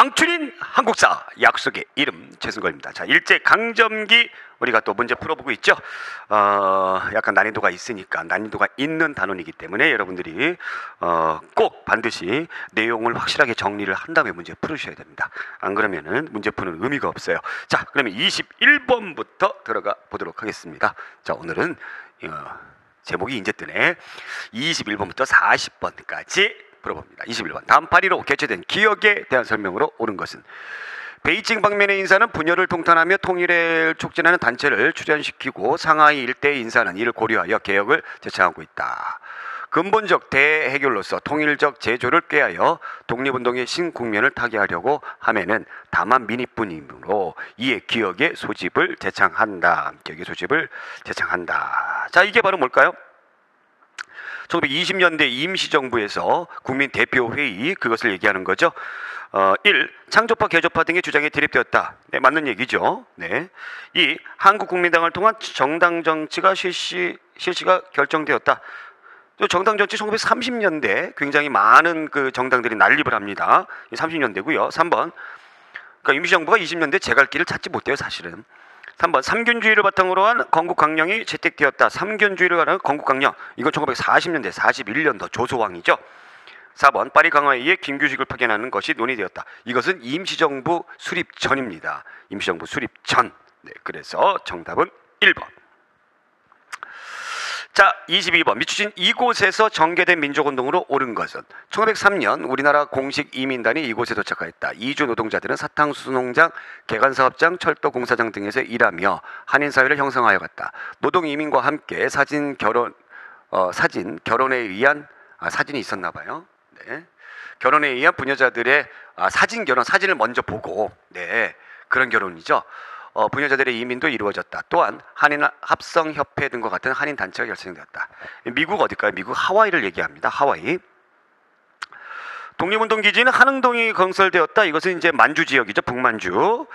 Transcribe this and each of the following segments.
황춘인 한국사 약속의 이름 최승걸입니다. 자, 일제 강점기 우리가 또 문제 풀어보고 있죠. 약간 난이도가 있으니까 난이도가 있는 단원이기 때문에 여러분들이 꼭 반드시 내용을 확실하게 정리를 한 다음에 문제 풀으셔야 됩니다. 안 그러면은 문제 푸는 의미가 없어요. 자, 그러면 21번부터 들어가 보도록 하겠습니다. 자, 오늘은 제목이 이제 뜨네. 21번부터 40번까지 풀어봅니다. 21번. 다음 파리로 개최된 기억에 대한 설명으로 옳은 것은 베이징 방면의 인사는 분열을 통탄하며 통일을 촉진하는 단체를 출현시키고 상하이 일대의 인사는 이를 고려하여 개혁을 제창하고 있다. 근본적 대해결로서 통일적 제조를 꾀하여 독립운동의 신국면을 타개하려고 하면은 다만 민의뿐이므로 이에 기억의 소집을 제창한다. 기억의 소집을 제창한다. 자, 이게 바로 뭘까요? 1920년대 임시정부에서 국민대표회의 그것을 얘기하는 거죠. 1. 창조파, 개조파 등의 주장에 대립되었다. 네, 맞는 얘기죠. 네. 2. 한국국민당을 통한 정당 정치가 실시가 결정되었다. 정당 정치 1930년대 굉장히 많은 그 정당들이 난립을 합니다. 30년대고요. 3번. 그러니까 임시정부가 20년대 제갈 길을 찾지 못해요, 사실은. 3번. 삼균주의를 바탕으로 한 건국강령이 채택되었다. 삼균주의를 하는 건국강령. 이건 1940년대 41년도 조소왕이죠. 4번. 파리 강화에 의해 김규식을 파견하는 것이 논의되었다. 이것은 임시정부 수립 전입니다. 임시정부 수립 전. 네, 그래서 정답은 1번. 자, 22번. 미추진 이곳에서 전개된 민족운동으로 옳은 것은 1903년 우리나라 공식 이민단이 이곳에 도착하였다. 이주 노동자들은 사탕수수 농장, 개간사업장, 철도공사장 등에서 일하며 한인사회를 형성하여 갔다. 노동이민과 함께 결혼에 의한 사진이 있었나 봐요. 네. 결혼에 의한 부녀자들의 사진을 먼저 보고, 네, 그런 결혼이죠. 부녀자들의 이민도 이루어졌다. 또한 한인 합성협회 등과 같은 한인 단체가 결성되었다. 미국 어딜까요? 미국 하와이를 얘기합니다. 하와이. 독립운동 기지는 한흥동이 건설되었다. 이것은 이제 만주 지역이죠. 북만주.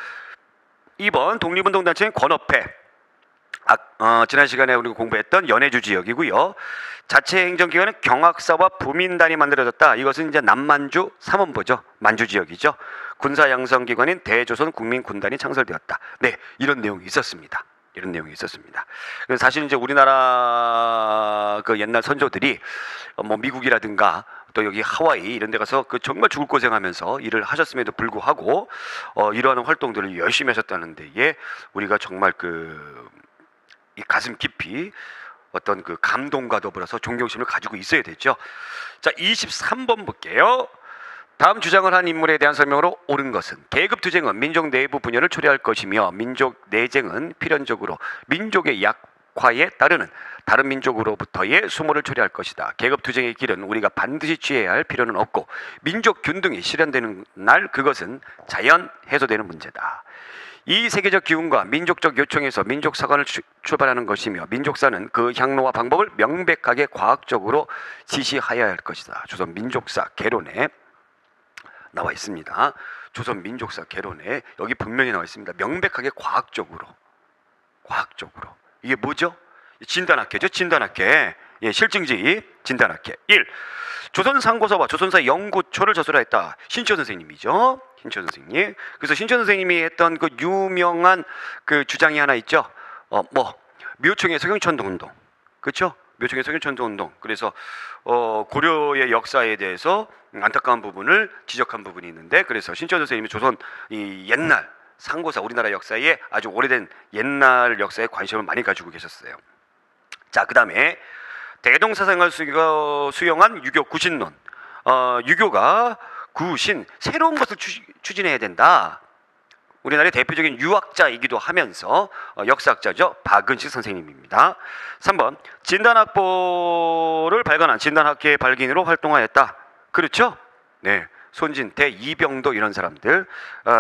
2번 독립운동 단체는 권업회. 지난 시간에 우리가 공부했던 연해주 지역이고요. 자체 행정기관은 경학사와 부민단이 만들어졌다. 이것은 이제 남만주 삼원보죠. 만주 지역이죠. 군사양성기관인 대조선 국민군단이 창설되었다. 네, 이런 내용이 있었습니다. 이런 내용이 있었습니다. 사실 이제 우리나라 그 옛날 선조들이 뭐 미국이라든가 또 여기 하와이 이런 데 가서 그 정말 죽을 고생하면서 일을 하셨음에도 불구하고 이러한 활동들을 열심히 하셨다는 데에 우리가 정말 이 가슴 깊이 어떤 그 감동과 더불어서 존경심을 가지고 있어야 되죠. 자, 23번 볼게요. 다음 주장을 한 인물에 대한 설명으로 옳은 것은 계급투쟁은 민족 내부 분열을 초래할 것이며 민족 내쟁은 필연적으로 민족의 약화에 따르는 다른 민족으로부터의 수모를 초래할 것이다. 계급투쟁의 길은 우리가 반드시 취해야 할 필요는 없고 민족 균등이 실현되는 날 그것은 자연 해소되는 문제다. 이 세계적 기운과 민족적 요청에서 민족사관을 출발하는 것이며 민족사는 그 향로와 방법을 명백하게 과학적으로 지시하여야 할 것이다. 조선 민족사 개론에 나와 있습니다. 조선 민족사 개론에 여기 분명히 나와 있습니다. 명백하게 과학적으로. 이게 뭐죠? 진단학회죠. 진단학회. 예, 실증지 진단학회. 1. 조선 상고서와 조선사 연구초를 저술하였다. 신초 선생님이죠. 신초 선생님. 그래서 신초 선생님이 했던 그 유명한 그 주장이 하나 있죠. 묘총의 서경천도 운동. 그렇죠? 묘총의 서경천도 운동. 그래서 고려의 역사에 대해서 안타까운 부분을 지적한 부분이 있는데, 그래서 신초 선생님이 조선 이 옛날 상고사 우리나라 역사에 아주 오래된 옛날 역사에 관심을 많이 가지고 계셨어요. 자, 그 다음에 대동사상을 수용한 유교 구신론. 유교가 구신, 새로운 것을 추진해야 된다. 우리나라의 대표적인 유학자이기도 하면서 역사학자죠. 박은식 선생님입니다. 3번 진단학보를 발간한 진단학계의 발기인으로 활동하였다. 그렇죠? 네, 손진태, 이병도 이런 사람들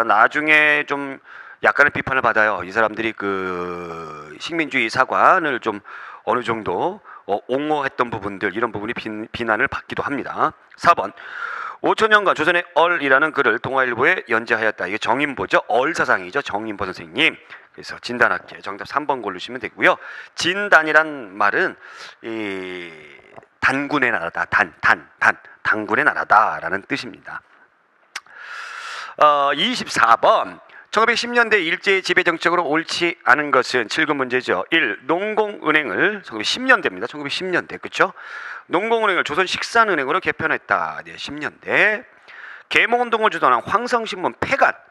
나중에 좀 약간의 비판을 받아요. 이 사람들이 그 식민주의 사관을 좀 어느 정도 옹호했던 부분들, 이런 부분이 비난을 받기도 합니다. 4번 5천년간 조선의 얼이라는 글을 동아일보에 연재하였다. 이게 정인보죠. 얼사상이죠. 정인보 선생님. 그래서 진단학계 정답 3번 고르시면 되고요. 진단이란 말은 이 단군의 나라다. 단군의 나라다라는 뜻입니다. 24번 1910년대 일제의 지배 정책으로 옳지 않은 것은 7급 문제죠. 1. 농공은행을 1910년대입니다. 1910년대 그렇죠? 농공은행을 조선식산은행으로 개편했다. 네, 10년대. 계몽운동을 주도한 황성신문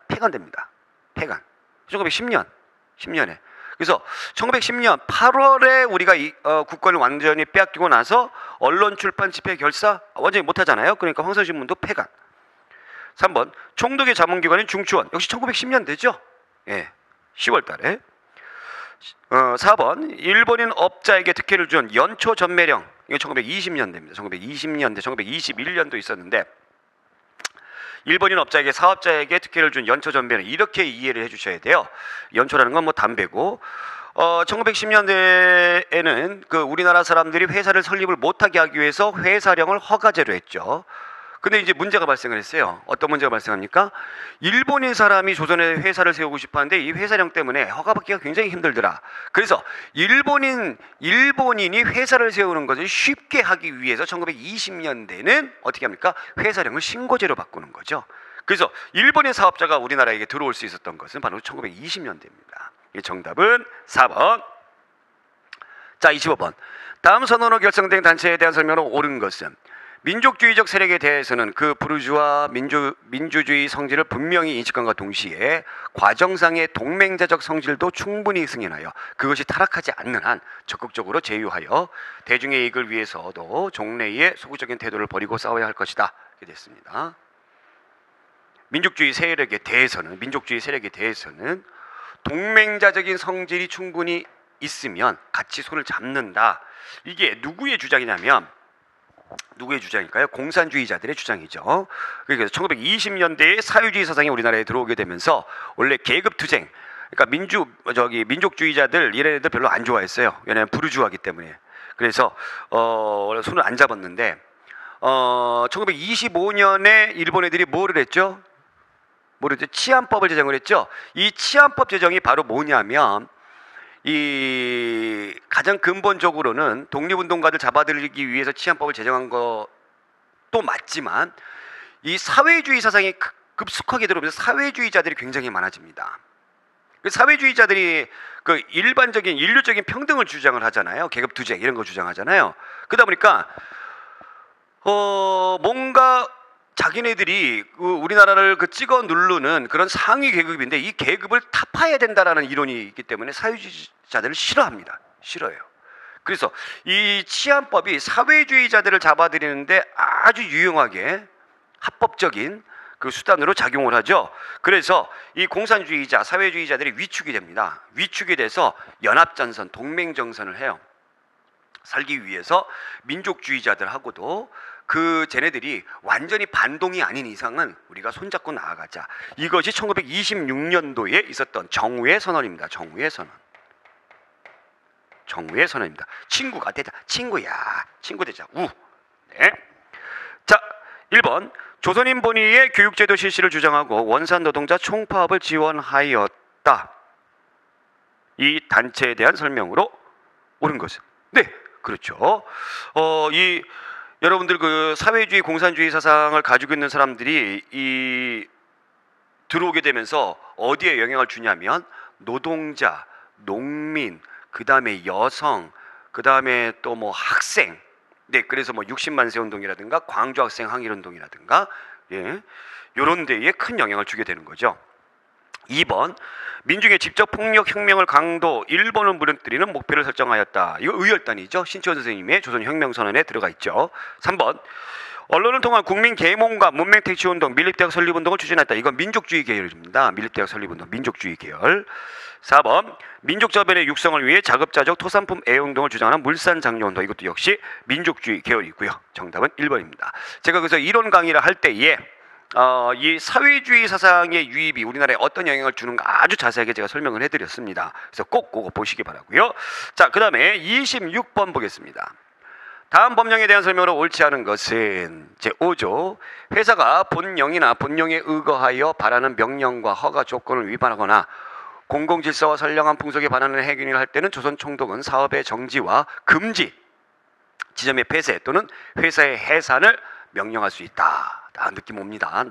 폐간됩니다. 폐간. 1910년 10년에. 그래서 1910년 8월에 우리가 국권을 완전히 빼앗기고 나서 언론 출판 집회 결사 완전히 못하잖아요. 그러니까 황성신문도 폐간. 3번 총독의 자문기관인 중추원 역시 1910년대죠. 예, 10월 달에. 4번 일본인 업자에게 특혜를 준 연초 전매령 이거 1920년대입니다. 1920년대 1921년도 있었는데 일본인 업자에게 사업자에게 특혜를 준 연초 전매령 이렇게 이해를 해주셔야 돼요. 연초라는 건 뭐 담배고 1910년대에는 그 우리나라 사람들이 회사를 설립을 못하게 하기 위해서 회사령을 허가제로 했죠. 근데 이제 문제가 발생을 했어요. 어떤 문제가 발생합니까? 일본인 사람이 조선에 회사를 세우고 싶어 하는데 이 회사령 때문에 허가받기가 굉장히 힘들더라. 그래서 일본인이 회사를 세우는 것을 쉽게 하기 위해서 1920년대는 어떻게 합니까? 회사령을 신고제로 바꾸는 거죠. 그래서 일본인 사업자가 우리나라에게 들어올 수 있었던 것은 바로 1920년대입니다. 이 정답은 4번. 자, 25번. 다음 선언으로 결성된 단체에 대한 설명으로 옳은 것은 민족주의적 세력에 대해서는 그 부르주아 민주주의 성질을 분명히 인식함과 동시에 과정상의 동맹자적 성질도 충분히 승인하여 그것이 타락하지 않는 한 적극적으로 제휴하여 대중의 이익을 위해서도 종래의 소극적인 태도를 버리고 싸워야 할 것이다. 이렇게 됐습니다. 민족주의 세력에 대해서는 동맹자적인 성질이 충분히 있으면 같이 손을 잡는다. 이게 누구의 주장이냐면 누구의 주장일까요? 공산주의자들의 주장이죠. 그래서 1920년대에 사회주의 사상이 우리나라에 들어오게 되면서 원래 계급투쟁, 그러니까 민족주의자들 얘네들 별로 안 좋아했어요. 왜냐하면 부르주아기 때문에. 그래서 손을 안 잡았는데 1925년에 일본 애들이 뭐를 했죠? 치안법을 제정을 했죠. 이 치안법 제정이 바로 뭐냐면 이 가장 근본적으로는 독립운동가들 잡아들이기 위해서 치안법을 제정한 것도 맞지만 이 사회주의 사상이 급속하게 들어오면서 사회주의자들이 굉장히 많아집니다. 그 사회주의자들이 그 일반적인 인류적인 평등을 주장을 하잖아요. 계급투쟁 이런 거 주장하잖아요. 그러다 보니까 뭔가 자기네들이 우리나라를 찍어 누르는 그런 상위 계급인데 이 계급을 타파해야 된다라는 이론이 있기 때문에 사회주의자들을 싫어합니다. 싫어해요. 그래서 이 치안법이 사회주의자들을 잡아들이는데 아주 유용하게 합법적인 그 수단으로 작용을 하죠. 그래서 이 공산주의자, 사회주의자들이 위축이 됩니다. 위축이 돼서 연합전선, 동맹정선을 해요. 살기 위해서 민족주의자들하고도 쟤네들이 완전히 반동이 아닌 이상은 우리가 손잡고 나아가자. 이것이 1926년도에 있었던 정우의 선언입니다. 정우의 선언입니다. 친구가 되자. 친구야. 친구 되자. 네. 자, 1번. 조선인 본위의 교육제도 실시를 주장하고 원산 노동자 총파업을 지원하였다. 이 단체에 대한 설명으로 옳은 것은 네, 그렇죠. 여러분들 그 사회주의 공산주의 사상을 가지고 있는 사람들이 들어오게 되면서 어디에 영향을 주냐면 노동자, 농민, 그 다음에 여성, 그 다음에 또 뭐 학생, 네, 그래서 뭐 60만 세 운동이라든가 광주 학생 항일 운동이라든가 예, 이런 데에 큰 영향을 주게 되는 거죠. 2번 민중의 직접 폭력 혁명을 강도 일본을 무너뜨리는 목표를 설정하였다. 이거 의열단이죠. 신치원 선생님의 조선혁명선언에 들어가 있죠. 3번 언론을 통한 국민 계몽과 문맹 택시운동, 밀립대학 설립운동을 추진했다. 이건 민족주의 계열입니다. 밀립대학 설립운동, 민족주의 계열. 4번 민족저변의 육성을 위해 자급자족 토산품 애용운동을 주장하는 물산장려운동. 이것도 역시 민족주의 계열이고요. 정답은 1번입니다. 제가 그래서 이론 강의를 할 때에 이 사회주의 사상의 유입이 우리나라에 어떤 영향을 주는가 아주 자세하게 제가 설명을 해드렸습니다. 그래서 꼭 그거 보시기 바라고요. 자, 그 다음에 26번 보겠습니다. 다음 법령에 대한 설명으로 옳지 않은 것은 제5조 회사가 본령이나 본령에 의거하여 바라는 명령과 허가 조건을 위반하거나 공공질서와 선량한 풍속에 반하는 행위를 할 때는 조선 총독은 사업의 정지와 금지, 지점의 폐쇄 또는 회사의 해산을 명령할 수 있다. 느낌 옵니다.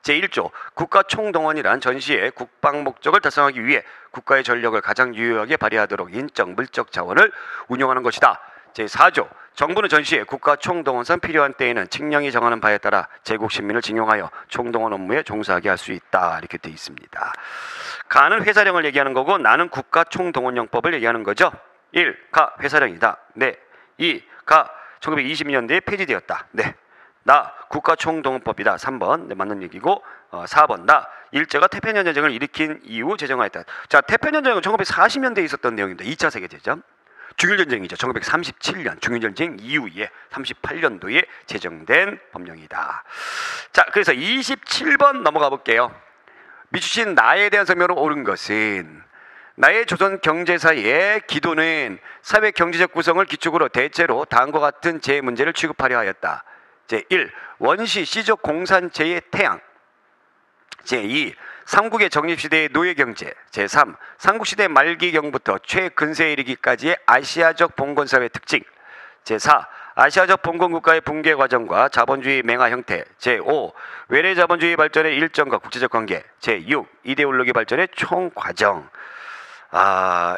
제1조 국가 총동원이란 전시의 국방 목적을 달성하기 위해 국가의 전력을 가장 유효하게 발휘하도록 인적 물적 자원을 운용하는 것이다. 제4조 정부는 전시에 국가 총동원상 필요한 때에는 칙령이 정하는 바에 따라 제국 시민을 징용하여 총동원 업무에 종사하게 할 수 있다. 이렇게 되어 있습니다. 가는 회사령을 얘기하는 거고 나는 국가 총동원령법을 얘기하는 거죠. 1. 가 회사령이다. 네. 2. 가 1920년대에 폐지되었다. 네. 나 국가총동원법이다. 3번 네, 맞는 얘기고 4번 나 일제가 태평양 전쟁을 일으킨 이후 제정하였다. 자, 태평양 전쟁은 1940년대에 있었던 내용입니다. 2차 세계대전. 중일전쟁이죠. 1937년 중일전쟁 이후에 38년도에 제정된 법령이다. 자, 그래서 27번 넘어가 볼게요. 미주신 나에 대한 설명으로 옳은 것은 나의 조선 경제사의 기도는 사회 경제적 구성을 기축으로 대체로 다음과 같은 제 문제를 취급하려 하였다. 제1. 원시 시적 공산제의 태양. 제2. 삼국의 적립시대의 노예경제. 제3. 삼국시대 말기경부터 최근세에 이르기까지의 아시아적 봉건사회 특징. 제4. 아시아적 봉건국가의 붕괴 과정과 자본주의 맹화 형태. 제5. 외래 자본주의 발전의 일정과 국제적 관계. 제6. 이데올로기 발전의 총 과정.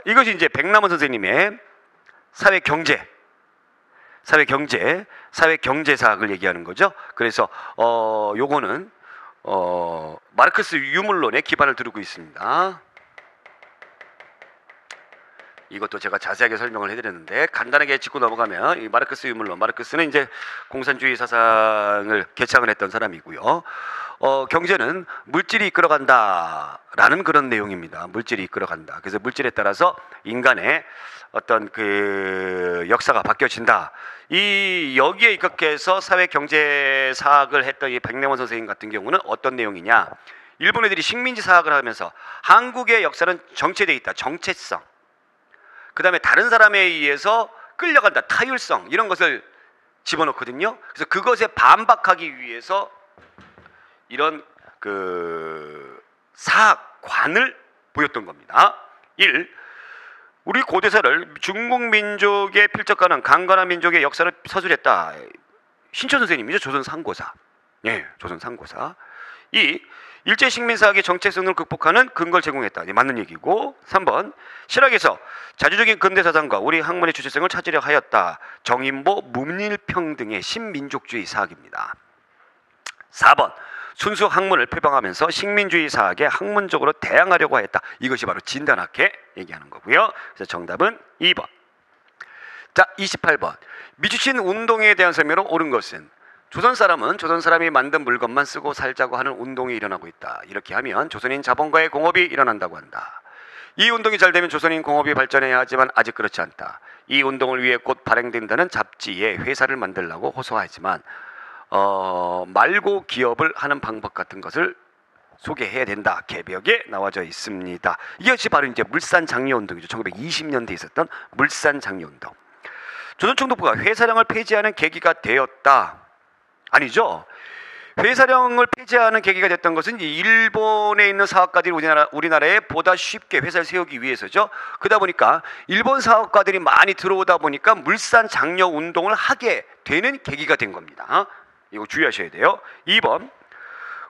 이것이 이제 백남원 선생님의 사회경제사학을 얘기하는 거죠. 그래서 요거는 마르크스 유물론의 기반을 두르고 있습니다. 이것도 제가 자세하게 설명을 해드렸는데 간단하게 짚고 넘어가면 이 마르크스 유물론, 마르크스는 이제 공산주의 사상을 개창을 했던 사람이고요. 경제는 물질이 이끌어간다라는 그런 내용입니다. 물질이 이끌어간다. 그래서 물질에 따라서 인간의 어떤 그 역사가 바뀌어진다. 여기에 입각해서 사회 경제 사학을 했던 이 백내원 선생님 같은 경우는 어떤 내용이냐? 일본 애들이 식민지 사학을 하면서 한국의 역사는 정체되어 있다. 정체성. 그 다음에 다른 사람에 의해서 끌려간다. 타율성. 이런 것을 집어넣거든요. 그래서 그것에 반박하기 위해서 이런 그 사학관을 보였던 겁니다. 1. 우리 고대사를 중국 민족에 필적하는 강건한 민족의 역사를 서술했다. 신천 선생님이죠. 조선 상고사. 네, 조선 상고사. 2. 일제 식민사학의 정체성을 극복하는 근거를 제공했다. 네, 맞는 얘기고. 3번. 실학에서 자주적인 근대사상과 우리 학문의 주체성을 찾으려 하였다. 정인보 문일평등의 신민족주의 사학입니다. 4번. 순수 학문을 표방하면서 식민주의 사학에 학문적으로 대항하려고 했다. 이것이 바로 진단학회 얘기하는 거고요. 그래서 정답은 2번. 자, 28번. 미주신 운동에 대한 설명으로 옳은 것은 조선 사람은 조선 사람이 만든 물건만 쓰고 살자고 하는 운동이 일어나고 있다. 이렇게 하면 조선인 자본가의 공업이 일어난다고 한다. 이 운동이 잘 되면 조선인 공업이 발전해야 하지만 아직 그렇지 않다. 이 운동을 위해 곧 발행된다는 잡지에 회사를 만들라고 호소하지만 말고 기업을 하는 방법 같은 것을 소개해야 된다. 개벽에 나와져 있습니다. 이것이 바로 이제 물산 장려 운동이죠. 1920년대에 있었던 물산 장려 운동. 조선총독부가 회사령을 폐지하는 계기가 되었다. 아니죠. 회사령을 폐지하는 계기가 됐던 것은 일본에 있는 사업가들이 우리나라에 보다 쉽게 회사를 세우기 위해서죠. 그러다 보니까 일본 사업가들이 많이 들어오다 보니까 물산 장려 운동을 하게 되는 계기가 된 겁니다. 이거 주의하셔야 돼요. 2번.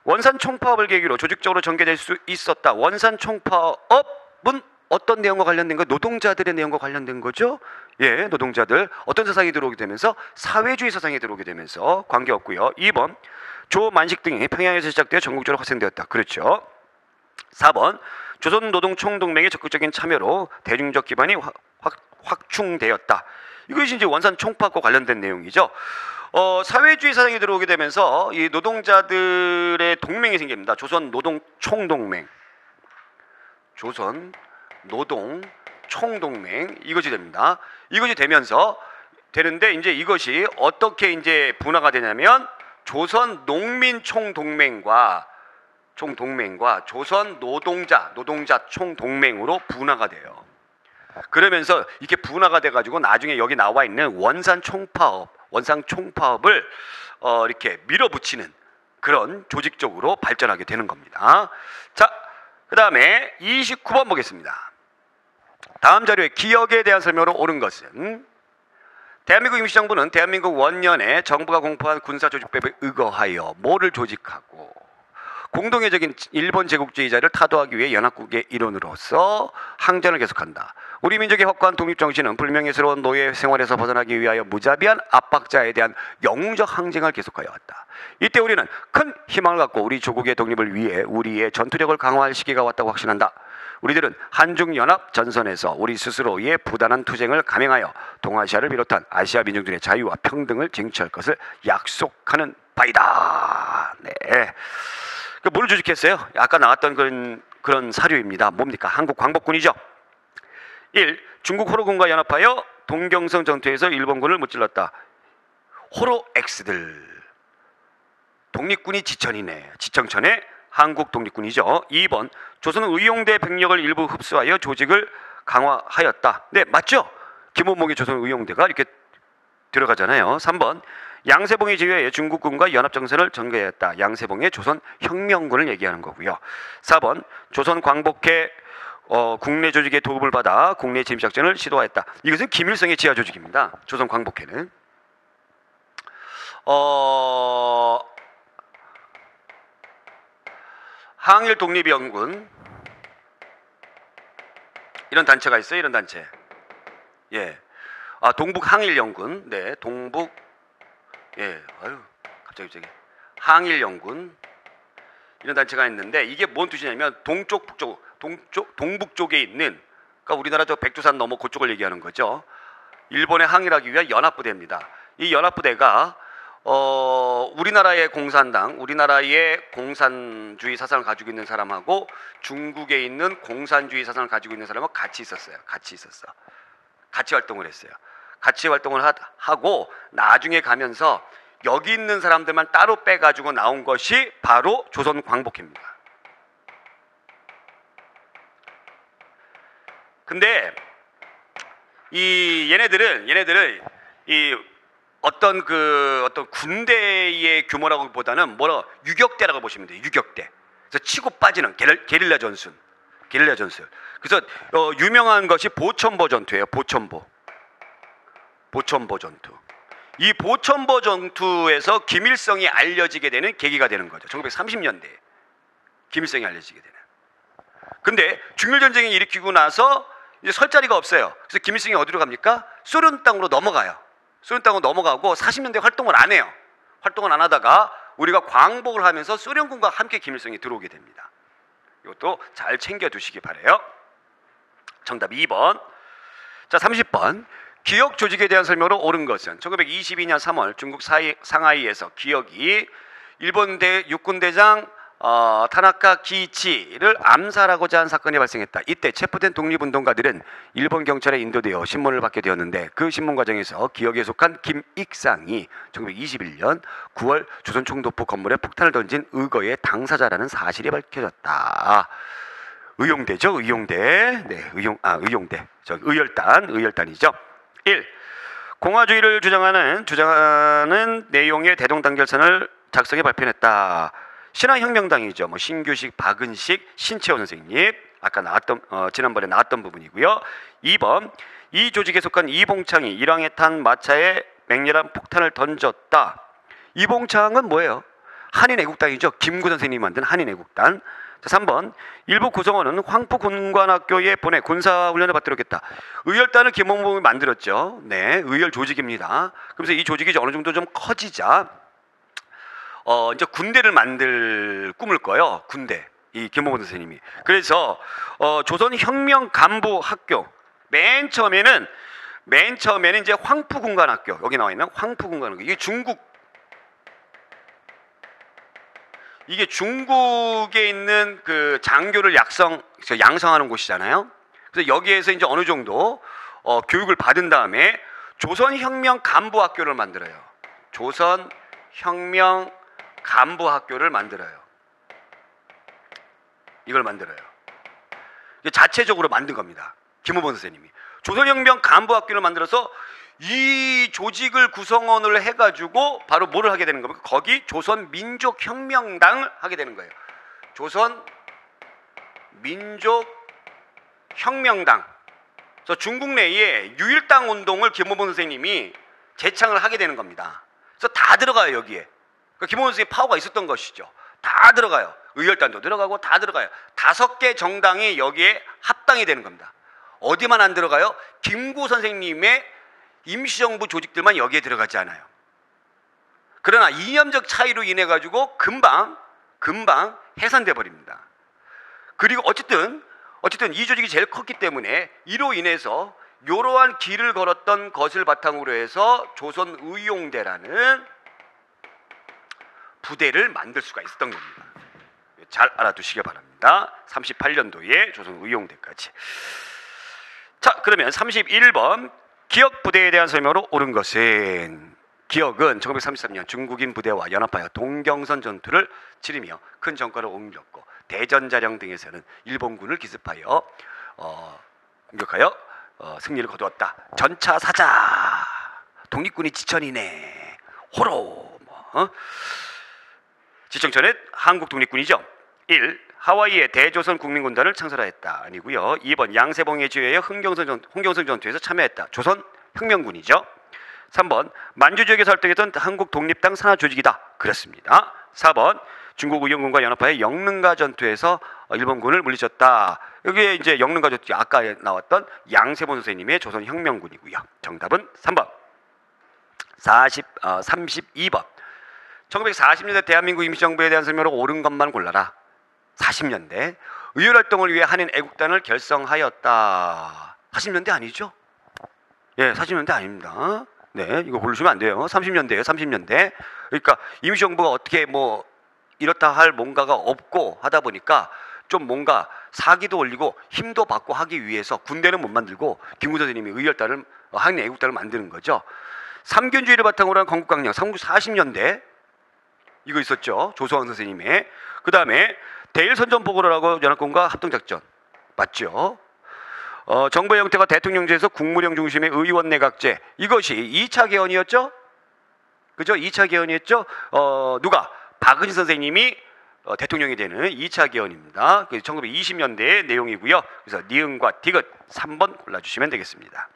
원산 총파업을 계기로 조직적으로 전개될 수 있었다. 원산 총파업은 어떤 내용과 관련된 거? 노동자들의 내용과 관련된 거죠. 예, 노동자들 어떤 사상이 들어오게 되면서 사회주의 사상이 들어오게 되면서 관계없고요. 2번. 조만식 등이 평양에서 시작되어 전국적으로 확산되었다. 그렇죠. 4번. 조선노동총동맹의 적극적인 참여로 대중적 기반이 확충되었다. 이것이 이제 원산 총파업과 관련된 내용이죠. 사회주의 사상이 들어오게 되면서 이 노동자들의 동맹이 생깁니다. 조선노동총동맹. 조선노동총동맹 이것이 됩니다. 이것이 되는데 이제 이것이 어떻게 이제 분화가 되냐면 조선농민총동맹과 조선노동자총동맹으로 분화가 돼요. 그러면서 이렇게 분화가 돼가지고 나중에 여기 나와 있는 원산총파업을 이렇게 밀어붙이는 그런 조직적으로 발전하게 되는 겁니다. 자, 그 다음에 29번 보겠습니다. 다음 자료의 기억에 대한 설명으로 옳은 것은 대한민국 임시정부는 대한민국 원년에 정부가 공포한 군사조직법에 의거하여 뭐를 조직하고 공동회적인 일본 제국주의자를 타도하기 위해 연합국의 일원으로서 항전을 계속한다. 우리 민족의 확고한 독립정신은 불명예스러운 노예 생활에서 벗어나기 위하여 무자비한 압박자에 대한 영웅적 항쟁을 계속하여 왔다. 이때 우리는 큰 희망을 갖고 우리 조국의 독립을 위해 우리의 전투력을 강화할 시기가 왔다고 확신한다. 우리들은 한중연합 전선에서 우리 스스로의 부단한 투쟁을 감행하여 동아시아를 비롯한 아시아 민족들의 자유와 평등을 쟁취할 것을 약속하는 바이다. 네. 뭘 조직했어요? 아까 나왔던 그런 사료입니다. 뭡니까? 한국 광복군이죠. 1. 중국 호로군과 연합하여 동경성 전투에서 일본군을 무찔렀다. 호로 X들. 독립군이 지청천의 한국 독립군이죠. 2번. 조선 의용대 병력을 일부 흡수하여 조직을 강화하였다. 네, 맞죠? 김원봉의 조선 의용대가 이렇게 들어가잖아요. 3번. 양세봉의 지휘하에 중국군과 연합정선을 전개했다. 양세봉의 조선 혁명군을 얘기하는 거고요. 4번. 조선 광복회 국내 조직의 도움을 받아 국내 진입작전을 시도하였다. 이것은 김일성의 지하 조직입니다. 조선 광복회는. 항일 독립연군, 이런 단체가 있어요. 이런 단체. 예. 동북 항일연군. 네, 동북. 예. 갑자기 항일연군. 이런 단체가 있는데 이게 뭔 뜻이냐면 동북 쪽에 있는, 그러니까 우리나라 저 백두산 넘어 그쪽을 얘기하는 거죠. 일본에 항일하기 위한 연합부대입니다. 이 연합부대가 우리나라의 공산당, 우리나라의 공산주의 사상을 가지고 있는 사람하고 중국에 있는 공산주의 사상을 가지고 있는 사람하고 같이 있었어요. 같이 활동을 했어요. 같이 활동을 하고 나중에 가면서 여기 있는 사람들만 따로 빼가지고 나온 것이 바로 조선 광복회입니다. 근데 얘네들은 이 어떤 군대의 규모라고 보다는 유격대라고 보시면 돼요. 유격대. 그래서 치고 빠지는 게릴라 전술. 그래서 유명한 것이 보천보 전투예요. 보천보 전투. 이 보천보 전투에서 김일성이 알려지게 되는 계기가 되는 거죠. 1930년대에 김일성이 알려지게 되는. 근데 중일전쟁이 일으키고 나서 이제 설 자리가 없어요. 그래서 김일성이 어디로 갑니까? 소련 땅으로 넘어가요. 소련 땅으로 넘어가고 40년대 활동을 안 해요. 활동을 안 하다가 우리가 광복을 하면서 소련군과 함께 김일성이 들어오게 됩니다. 이것도 잘 챙겨두시기 바라요. 정답 2번. 자, 30번. 기역 조직에 대한 설명으로 옳은 것은 1922년 3월 중국 상하이에서 기역이 일본 육군 대장 타나카 기이치를 암살하고자 한 사건이 발생했다. 이때 체포된 독립운동가들은 일본 경찰에 인도되어 신문을 받게 되었는데 그 신문 과정에서 기역에 속한 김익상이 1921년 9월 조선 총독부 건물에 폭탄을 던진 의거의 당사자라는 사실이 밝혀졌다. 의용대죠, 의용대. 네, 의용대. 의열단이죠. 1. 공화주의를 주장하는 내용의 대동단결선을 작성해 발표했다. 신화혁명당이죠. 신규식, 박은식, 신채호 선생님. 아까 지난번에 나왔던 부분이고요. 2번. 이 조직에 속한 이봉창이 일왕에 탄 마차에 맹렬한 폭탄을 던졌다. 이봉창은 뭐예요? 한인애국당이죠. 김구 선생님이 만든 한인애국당. 3번. 일부 구성원은 황푸군관학교에 보내 군사훈련을 받도록 했다. 의열단을 김원봉이 만들었죠. 네, 의열 조직입니다. 그래서 이 조직이 어느 정도 좀 커지자 이제 군대를 만들 꿈을 꿔요. 군대. 이 김원봉 선생님이. 그래서 조선혁명 간부 학교 맨 처음에는 이제 황푸군관학교, 여기 나와 있는 황푸군관학교. 이게 중국에 있는 그 장교를 양성하는 곳이잖아요. 그래서 여기에서 이제 어느 정도 교육을 받은 다음에 조선혁명 간부학교를 만들어요. 조선혁명 간부학교를 만들어요. 이걸 만들어요. 자체적으로 만든 겁니다. 김호범 선생님이. 조선혁명 간부학교를 만들어서 이 조직을 구성원을 해가지고 바로 뭐를 하게 되는 겁니까? 거기 조선민족혁명당을 하게 되는 거예요. 조선민족혁명당. 그래서 중국 내에 유일당 운동을 김호범 선생님이 제창을 하게 되는 겁니다. 그래서 다 들어가요, 여기에. 그러니까 김호범 선생님 파워가 있었던 것이죠. 다 들어가요. 의열단도 들어가고 다 들어가요. 5개 정당이 여기에 합당이 되는 겁니다. 어디만 안 들어가요? 김구 선생님의 임시정부 조직들만 여기에 들어가지 않아요. 그러나 이념적 차이로 인해 가지고 금방 해산돼 버립니다. 그리고 어쨌든 이 조직이 제일 컸기 때문에 이로 인해서 이러한 길을 걸었던 것을 바탕으로 해서 조선의용대라는 부대를 만들 수가 있었던 겁니다. 잘 알아두시기 바랍니다. 38년도에 조선의용대까지. 자, 그러면 31번 기억부대에 대한 설명으로 옳은 것은, 기억은 1933년 중국인 부대와 연합하여 동경선 전투를 치르며 큰 전과를 옮겼고 대전자령 등에서는 일본군을 기습하여 공격하여 승리를 거두었다. 전차 사자, 독립군이 지천이네, 호로 지청천은 한국 독립군이죠. 1. 하와이의 대조선 국민군단을 창설하였다. 아니고요. 2번 양세봉의 지휘하여 홍경선 전투에서 참여했다. 조선 혁명군이죠. 3번 만주 지역에서 활동했던 한국 독립당 산하 조직이다. 그렇습니다. 4번 중국 의용군과 연합하여 영릉가 전투에서 일본군을 물리쳤다. 여기에 이제 영릉가 전투 아까 나왔던 양세봉 선생님의 조선 혁명군이고요. 정답은 3번. 32번 1940년대 대한민국 임시정부에 대한 설명으로 옳은 것만 골라라. 40년대 의열활동을 위해 한인 애국단을 결성하였다. 40년대 아니죠? 예, 40년대 아닙니다. 네, 이거 고르시면 안 돼요. 30년대예요. 30년대. 그러니까 임시정부가 어떻게 뭐 이렇다 할 뭔가가 없고 하다 보니까 좀 뭔가 사기도 올리고 힘도 받고 하기 위해서 군대는 못 만들고 김구 선생님이 의열단을 한인 애국단을 만드는 거죠. 삼균주의를 바탕으로 한 건국강령 40년대 이거 있었죠. 조소왕 선생님의. 그 다음에 대일선전포고라고 연합군과 합동작전 맞죠. 정부의 형태가 대통령제에서 국무령 중심의 의원 내각제, 이것이 2차 개헌이었죠. 그죠? 2차 개헌이었죠. 누가? 박은희 선생님이 대통령이 되는 2차 개헌입니다. 1920년대의 내용이고요. 그래서 니은과 디귿 3번 골라주시면 되겠습니다.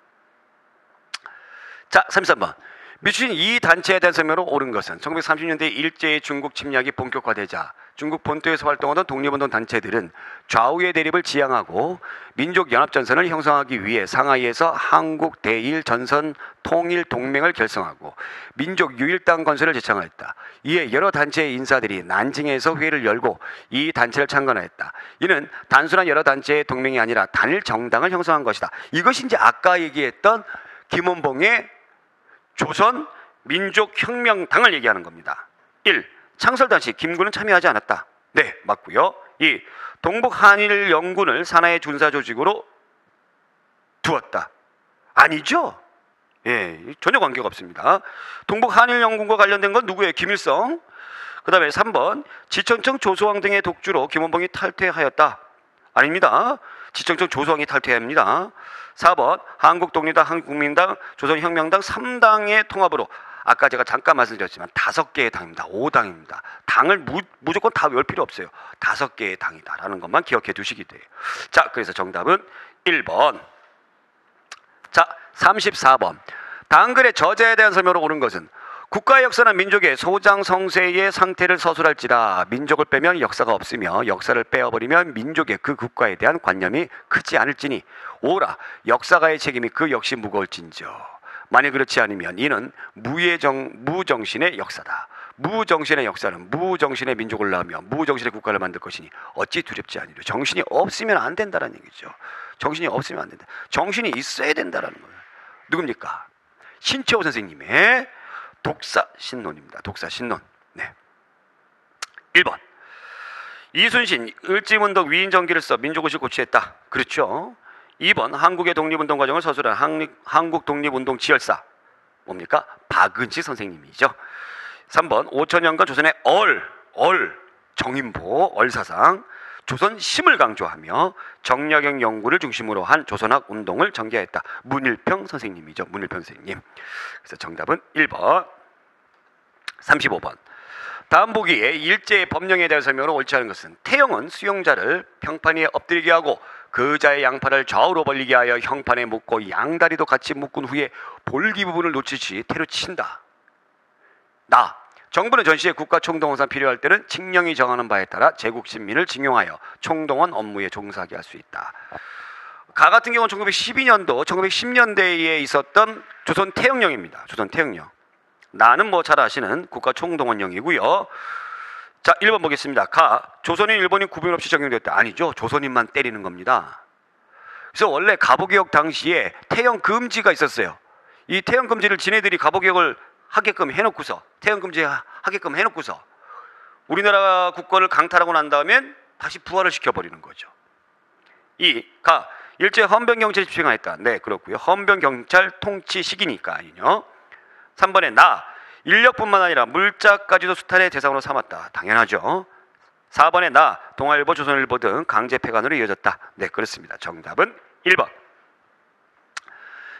자, 33번. 미추신 이 단체에 대한 설명으로 옳은 것은 1930년대 일제의 중국 침략이 본격화되자 중국 본토에서 활동하던 독립운동 단체들은 좌우의 대립을 지향하고 민족연합전선을 형성하기 위해 상하이에서 한국 대일 전선 통일 동맹을 결성하고 민족 유일당 건설을 제창하였다. 이에 여러 단체의 인사들이 난징에서 회의를 열고 이 단체를 창건하였다. 이는 단순한 여러 단체의 동맹이 아니라 단일 정당을 형성한 것이다. 이것이 이제 아까 얘기했던 김원봉의 조선 민족혁명당을 얘기하는 겁니다. 1. 창설 당시 김구는 참여하지 않았다. 네, 맞고요. 2. 동북 한일 영군을 산하의 군사 조직으로 두었다. 아니죠. 예, 전혀 관계가 없습니다. 동북 한일 영군과 관련된 건 누구예요? 김일성. 그 다음에 3번 지천청 조소왕 등의 독주로 김원봉이 탈퇴하였다. 아닙니다. 지청청 조소왕이 탈퇴합니다. 4번 한국독립당, 한국국민당, 조선혁명당 3당의 통합으로 아까 제가 잠깐 말씀드렸지만 5개의 당입니다. 5당입니다. 당을 무조건 다 외울 필요 없어요. 5개의 당이다라는 것만 기억해 두시기 돼요. 자, 그래서 정답은 1번. 자, 34번. 당글의 저자에 대한 설명으로 옳은 것은 국가의 역사나 민족의 소장성세의 상태를 서술할지라 민족을 빼면 역사가 없으며 역사를 빼어버리면 민족의 그 국가에 대한 관념이 크지 않을지니 오라 역사가의 책임이 그 역시 무거울진저. 만일 그렇지 않으면 이는 무정신의 역사다. 무정신의 역사는 무정신의 민족을 낳으며 무정신의 국가를 만들 것이니 어찌 두렵지 아니려. 정신이 없으면 안 된다는 얘기죠. 정신이 없으면 안 된다. 정신이 있어야 된다라는 거예요. 누굽니까? 신채호 선생님의 독사신론입니다. 독사신론. 네. 1번. 이순신 을지문덕 위인전기를 써 민족의식 고취했다. 그렇죠. 2번. 한국의 독립운동 과정을 서술한 한국 독립운동 지열사. 뭡니까? 박은치 선생님이죠. 3번. 5천년간 조선의 정인보 얼사상 조선심을 강조하며 정약용 연구를 중심으로 한 조선학 운동을 전개했다. 문일평 선생님이죠. 문일평 선생님. 그래서 정답은 1번. 35번. 다음 보기에 일제의 법령에 대한 설명으로 옳지 않은 것은 태영은 수용자를 평판 위에 엎드리게 하고 그 자의 양팔을 좌우로 벌리게 하여 형판에 묶고 양다리도 같이 묶은 후에 볼기 부분을 놓치지 테로 친다. 정부는 전시에 국가 총동원상 필요할 때는 칙령이 정하는 바에 따라 제국 신민을 징용하여 총동원 업무에 종사하게 할 수 있다. 가 같은 경우는 1912년도, 1910년대에 있었던 조선 태영령입니다. 조선 태영령. 나는 뭐 잘 아시는 국가 총동원령이고요. 자, 1번 보겠습니다. 가, 조선인, 일본인 구분 없이 적용됐다. 아니죠. 조선인만 때리는 겁니다. 그래서 원래 가보개혁 당시에 태영 금지가 있었어요. 이 태영 금지를 지네들이 가보개혁을 하게끔 해놓고서, 태영 금지 하게끔 해놓고서 우리나라 국권을 강탈하고 난 다음엔 다시 부활을 시켜버리는 거죠. 2. 가, 일제 헌병경찰이 집행하였다. 네, 그렇고요. 헌병경찰 통치 시기니까 아니요. 3번에 나, 인력뿐만 아니라 물자까지도 수탈의 대상으로 삼았다. 당연하죠. 4번에 나, 동아일보, 조선일보 등 강제 폐간으로 이어졌다. 네, 그렇습니다. 정답은 1번.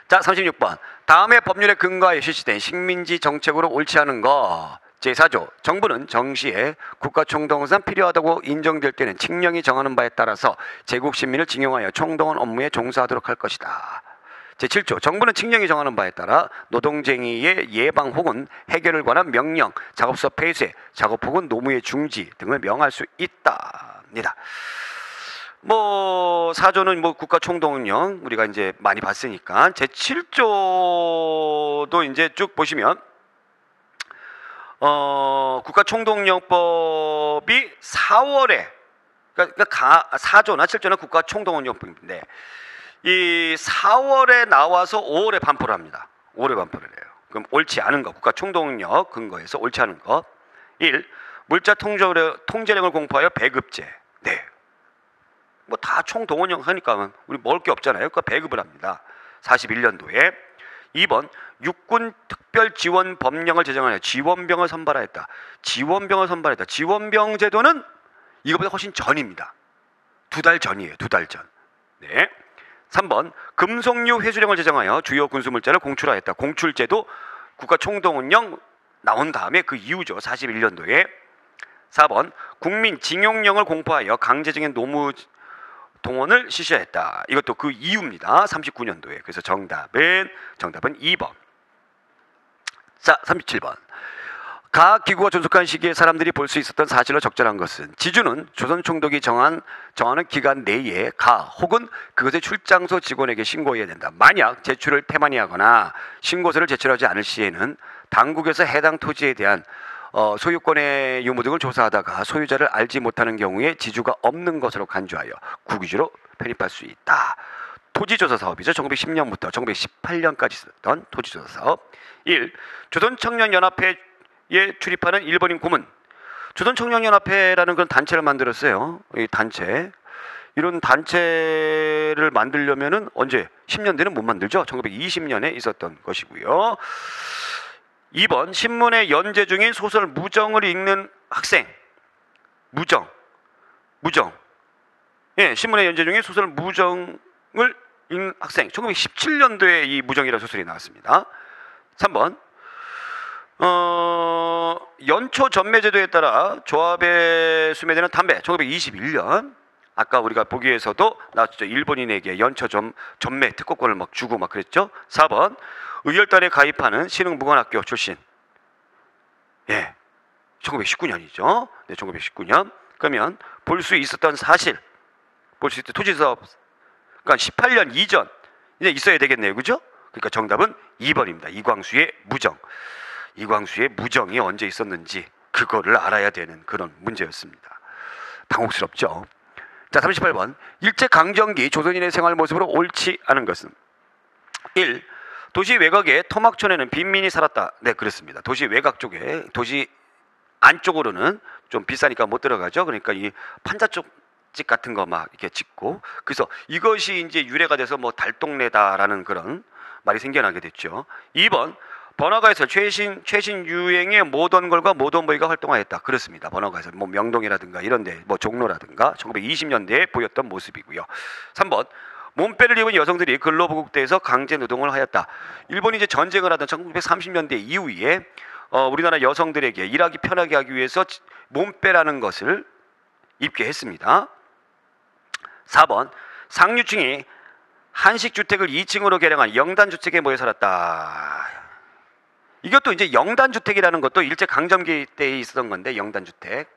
자, 36번. 다음의 법률에 근거하여 실시된 식민지 정책으로 옳지 않은 거. 제4조. 정부는 정시에 국가 총동원상 필요하다고 인정될 때는 칙령이 정하는 바에 따라서 제국 신민을 징용하여 총동원 업무에 종사하도록 할 것이다. 제7조. 정부는 칙령이 정하는 바에 따라 노동쟁의의 예방 혹은 해결을 관한 명령, 작업소 폐쇄, 작업 혹은 노무의 중지 등을 명할 수 있다입니다. 뭐 4조는 뭐 국가 총동원령 우리가 이제 많이 봤으니까 제7조도 이제 쭉 보시면 국가 총동원령법이 4월에 그러니까 4조나 7조나 국가 총동원령법인데 이 4월에 나와서 5월에 반포를 합니다. 5월에 반포를 해요. 그럼 옳지 않은 거, 국가 총동원령 근거에서 옳지 않은 거. 1. 물자 통제령을 공포하여 배급제. 네. 뭐 다 총동원령 하니까 우리 먹을 게 없잖아요. 그러니까 배급을 합니다. 41년도에. 2번. 육군 특별지원 법령을 제정하여 지원병을 선발하였다. 지원병을 선발했다. 지원병 제도는 이거보다 훨씬 전입니다. 2달 전이에요. 2달 전. 네. 3번. 금속류 회수령을 제정하여 주요 군수물자를 공출하였다. 공출제도 국가 총동원령 나온 다음에 그 이후죠. 41년도에. 4번. 국민 징용령을 공포하여 강제징용 노무 동원을 실시했다. 이것도 그 이후입니다. 39년도에. 그래서 정답은 2번. 자, 37번. 가 기구가 존속한 시기에 사람들이 볼 수 있었던 사실로 적절한 것은 지주는 조선 총독이 정하는 기간 내에 가 혹은 그것의 출장소 직원에게 신고해야 된다. 만약 제출을 태만히하거나 신고서를 제출하지 않을 시에는 당국에서 해당 토지에 대한 소유권의 유무 등을 조사하다가 소유자를 알지 못하는 경우에 지주가 없는 것으로 간주하여 국유지로 편입할 수 있다. 토지조사 사업이죠. 1910년부터 1918년까지 있었던 토지조사 사업. 1. 조선청년연합회에 출입하는 일본인 고문. 조선청년연합회라는 그런 단체를 만들었어요. 이 단체. 이런 단체를 만들려면은 언제? 10년 뒤는 못 만들죠. 1920년에 있었던 것이고요. 2번. 신문에 연재 중인 소설 무정을 읽는 학생. 무정. 예, 신문에 연재 중인 소설 무정을 읽는 학생. 1917년도에 이 무정이라는 소설이 나왔습니다. 3번. 연초 전매제도에 따라 조합에 수매되는 담배. 1921년. 아까 우리가 보기에서도 나왔죠. 일본인에게 연초 전매 특허권을 막 주고 막 그랬죠. 4번. 의열단에 가입하는 신흥무관학교 출신. 예. 1919년이죠. 네, 1919년. 그러면 볼 수 있었던 사실. 볼 수 있던 토지사업. 그러니까 18년 이전. 이제 있어야 되겠네요. 그죠? 그러니까 정답은 2번입니다. 이광수의 무정. 이광수의 무정이 언제 있었는지 그거를 알아야 되는 그런 문제였습니다. 당혹스럽죠. 자, 38번. 일제강점기 조선인의 생활 모습으로 옳지 않은 것은 1. 도시 외곽의 토막촌에는 빈민이 살았다. 네, 그렇습니다. 도시 외곽 쪽에, 도시 안쪽으로는 좀 비싸니까 못 들어가죠. 그러니까 이 판자 쪽집 같은 거 막 이렇게 짓고, 그래서 이것이 이제 유래가 돼서 뭐 달동네다라는 그런 말이 생겨나게 됐죠. 2번. 번화가에서 최신 유행의 모던걸과 모던보이가 활동하였다. 그렇습니다. 번화가에서 뭐 명동이라든가 이런데 뭐 종로라든가 1920년대에 보였던 모습이고요. 3번. 몸빼를 입은 여성들이 근로보국대에서 강제 노동을 하였다. 일본이 이제 전쟁을 하던 1930년대 이후에 우리나라 여성들에게 일하기 편하게 하기 위해서 몸빼라는 것을 입게 했습니다. 4번. 상류층이 한식주택을 2층으로 개량한 영단주택에 모여 살았다. 이것도 이제 영단주택이라는 것도 일제 강점기 때 있었던 건데, 영단주택.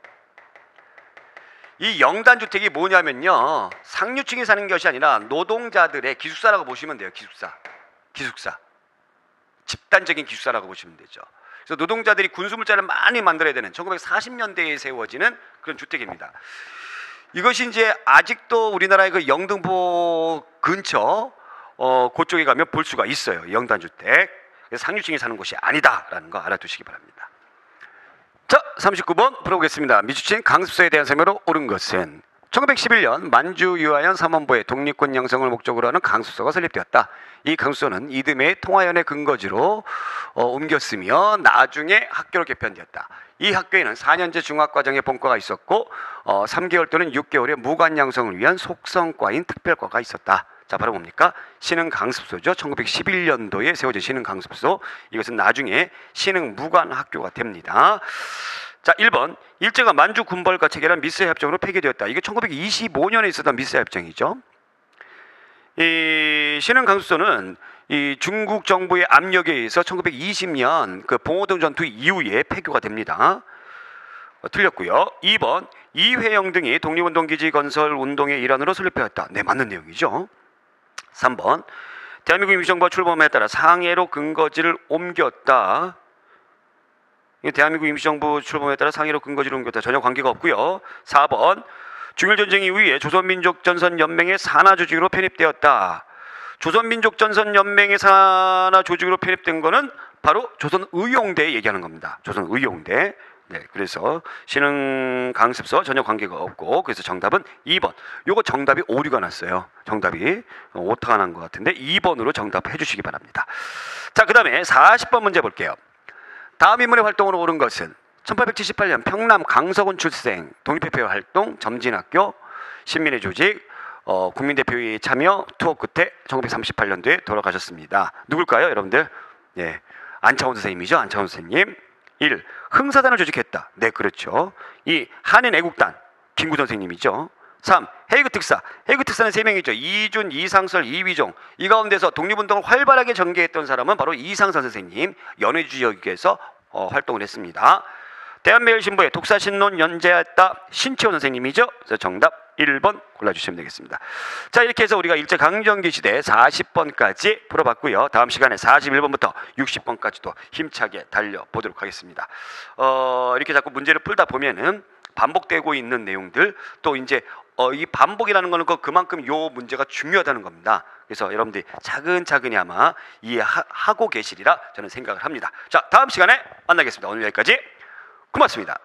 이 영단주택이 뭐냐면요, 상류층이 사는 것이 아니라 노동자들의 기숙사라고 보시면 돼요. 기숙사. 집단적인 기숙사라고 보시면 되죠. 그래서 노동자들이 군수물자를 많이 만들어야 되는 1940년대에 세워지는 그런 주택입니다. 이것이 이제 아직도 우리나라의 그 영등포 근처 그쪽에 가면 볼 수가 있어요. 영단주택. 그래서 상류층이 사는 곳이 아니다라는 거 알아두시기 바랍니다. 자, 39번 풀어보겠습니다. 미주친 강습소에 대한 설명으로 옳은 것은 1911년 만주 유아현 삼원보의 독립군 양성을 목적으로 하는 강습소가 설립되었다. 이 강습소는 이듬해 통화연의 근거지로 옮겼으며 나중에 학교로 개편되었다. 이 학교에는 4년제 중학과정의 본과가 있었고 3개월 또는 6개월의 무관 양성을 위한 속성과인 특별과가 있었다. 자, 바로 뭡니까? 신흥 강습소죠. 1911년도에 세워진 신흥 강습소. 이것은 나중에 신흥 무관 학교가 됩니다. 자, 1번. 일제가 만주 군벌과 체결한 미스 협정으로 폐기되었다. 이게 1925년에 있었던 미스 협정이죠. 이 신흥 강습소는 이 중국 정부의 압력에 의해서 1920년 그 봉오동 전투 이후에 폐교가 됩니다. 틀렸고요. 2번. 이회영 등이 독립운동 기지 건설 운동의 일환으로 설립되었다. 네, 맞는 내용이죠. 3번. 대한민국 임시정부가 출범에 따라 상해로 근거지를 옮겼다. 대한민국 임시정부 출범에 따라 상해로 근거지를 옮겼다. 전혀 관계가 없고요. 4번. 중일전쟁 이후에 조선민족전선연맹의 산하조직으로 편입되었다. 조선민족전선연맹의 산하조직으로 편입된 거는 바로 조선의용대 얘기하는 겁니다. 조선의용대. 네, 그래서 신흥 강습소 전혀 관계가 없고, 그래서 정답은 2번. 요거 정답이 오류가 났어요. 정답이 오타가 난 것 같은데 2번으로 정답해 주시기 바랍니다. 자, 그 다음에 40번 문제 볼게요. 다음 인물의 활동으로 옳은 것은 1878년 평남 강서군 출생, 독립대표 활동, 점진학교, 신민의 조직, 국민대표회의 참여, 투어 끝에 1938년도에 돌아가셨습니다. 누굴까요, 여러분들? 네, 안차원 선생님이죠. 안차원 선생님. 1. 흥사단을 조직했다. 네, 그렇죠. 2. 한인애국단, 김구 선생님이죠. 3. 헤이그 특사. 헤이그 특사는 3명이죠. 이준, 이상설, 이위종. 이 가운데서 독립운동을 활발하게 전개했던 사람은 바로 이상선 선생님. 연해주역에서 활동을 했습니다. 대한매일신보에 독사신론 연재했다. 신채호 선생님이죠. 그래서 정답 1번 골라주시면 되겠습니다. 자, 이렇게 해서 우리가 일제강점기 시대 40번까지 풀어봤고요. 다음 시간에 41번부터 60번까지도 힘차게 달려보도록 하겠습니다. 이렇게 자꾸 문제를 풀다 보면은 반복되고 있는 내용들, 또 이제 이 반복이라는 거는 그만큼 요 문제가 중요하다는 겁니다. 그래서 여러분들이 차근차근히 아마 이해하고 계시리라 저는 생각을 합니다. 자, 다음 시간에 만나겠습니다. 오늘 여기까지. 고맙습니다.